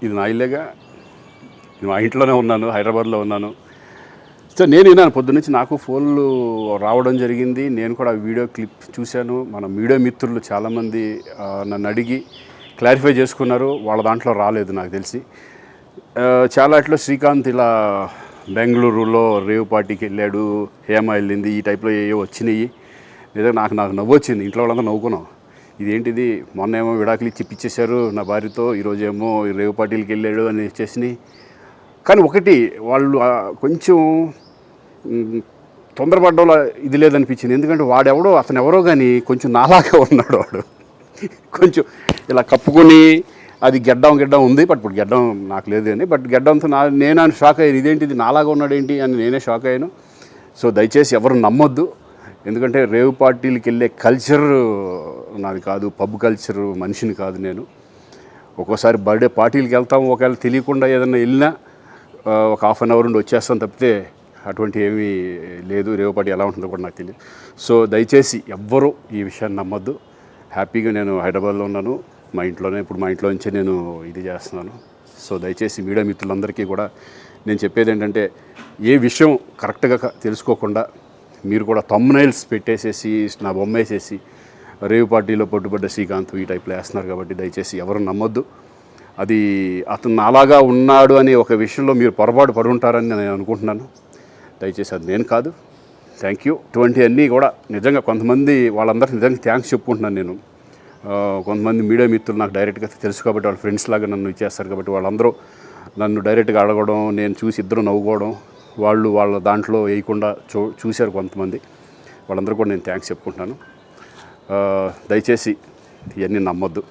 ఇది నా ఇల్లేగా, మా ఇంట్లోనే ఉన్నాను, హైదరాబాద్లో ఉన్నాను. సో నేను విన్నాను పొద్దున్నుంచి, నాకు ఫోన్లు రావడం జరిగింది. నేను కూడా వీడియో క్లిప్ చూశాను. మన మీడియా మిత్రులు చాలామంది నన్ను అడిగి క్లారిఫై చేసుకున్నారు. వాళ్ళ దాంట్లో రాలేదు నాకు తెలిసి. చాలా ఇట్లా శ్రీకాంత్ ఇలా బెంగళూరులో రేవ్ పార్టీకి వెళ్ళాడు, హేమ వెళ్ళింది, ఈ టైప్లో ఏవో వచ్చినాయి. నిజంగా నాకు నవ్వు వచ్చింది. ఇంట్లో వాళ్ళందరూ నవ్వుకున్నాం. ఇదేంటిది, మొన్న ఏమో విడాకులు ఇచ్చి పిచ్చేశారు నా భార్యతో, ఈరోజేమో రేవ్ పార్టీలకి వెళ్ళాడు అని వచ్చేసినాయి. కానీ ఒకటి, వాళ్ళు కొంచెం తొందరపడ్డంలో ఇది లేదనిపించింది. ఎందుకంటే వాడెవడో, అతను ఎవరో కానీ కొంచెం నాలాగా ఉన్నాడు. వాడు కొంచెం ఇలా కప్పుకొని, అది గెడ్డం ఉంది, బట్ ఇప్పుడు గెడ్డం నాకు లేదు అని, బట్ గెడ్డంతో నేను షాక్ అయ్యాను. ఇదేంటిది నాలాగా ఉన్నాడు ఏంటి అని నేనే షాక్ అయ్యాను. సో దయచేసి ఎవరు నమ్మొద్దు. ఎందుకంటే రేవ్ పార్టీలకి వెళ్ళే కల్చర్ నాది కాదు, పబ్ కల్చర్ మనిషిని కాదు నేను. ఒక్కోసారి బర్త్డే పార్టీలకి వెళ్తాము, ఒకవేళ తెలియకుండా ఏదైనా వెళ్ళినా ఒక హాఫ్ అన్ అవర్ నుండి వచ్చేస్తాం తప్పితే అటువంటి ఏమీ లేదు. రేవ్ పార్టీ ఎలా ఉంటుందో కూడా నాకు తెలియదు. సో దయచేసి ఎవ్వరూ ఈ విషయాన్ని నమ్మొద్దు. హ్యాపీగా నేను హైదరాబాద్లో ఉన్నాను, మా ఇంట్లోనే. ఇప్పుడు మా ఇంట్లో నుంచే నేను ఇది చేస్తున్నాను. సో దయచేసి మీడియా మిత్రులందరికీ కూడా నేను చెప్పేది ఏంటంటే, ఏ విషయం కరెక్ట్గా తెలుసుకోకుండా మీరు కూడా థంబ్నైల్స్ పెట్టేసేసి, నా బొమ్మ వేసేసి రేవ్ పార్టీలో పట్టుబడ్డ శ్రీకాంత్ ఈ టైప్లో వేస్తున్నారు. కాబట్టి దయచేసి ఎవరు నమ్మొద్దు. అది అతను అలాగా ఉన్నాడు అనే ఒక విషయంలో మీరు పొరపాటు పడి ఉంటారని నేను అనుకుంటున్నాను. దయచేసి అది నేను కాదు. Thank you. ఇటువంటి అన్నీ కూడా నిజంగా కొంతమంది, వాళ్ళందరికీ నిజంగా థ్యాంక్స్ చెప్పుకుంటున్నాను నేను. కొంతమంది మీడియా మిత్రులు నాకు డైరెక్ట్గా తెలుసు కాబట్టి, వాళ్ళ ఫ్రెండ్స్ లాగా నన్ను ఇచ్చేస్తారు కాబట్టి, వాళ్ళందరూ నన్ను డైరెక్ట్గా అడగడం, నేను చూసి ఇద్దరు నవ్వుకోవడం, వాళ్ళు వాళ్ళ దాంట్లో వేయకుండా చూశారు కొంతమంది. వాళ్ళందరూ కూడా నేను థ్యాంక్స్ చెప్పుకుంటున్నాను. దయచేసి ఇవన్నీ నమ్మొద్దు.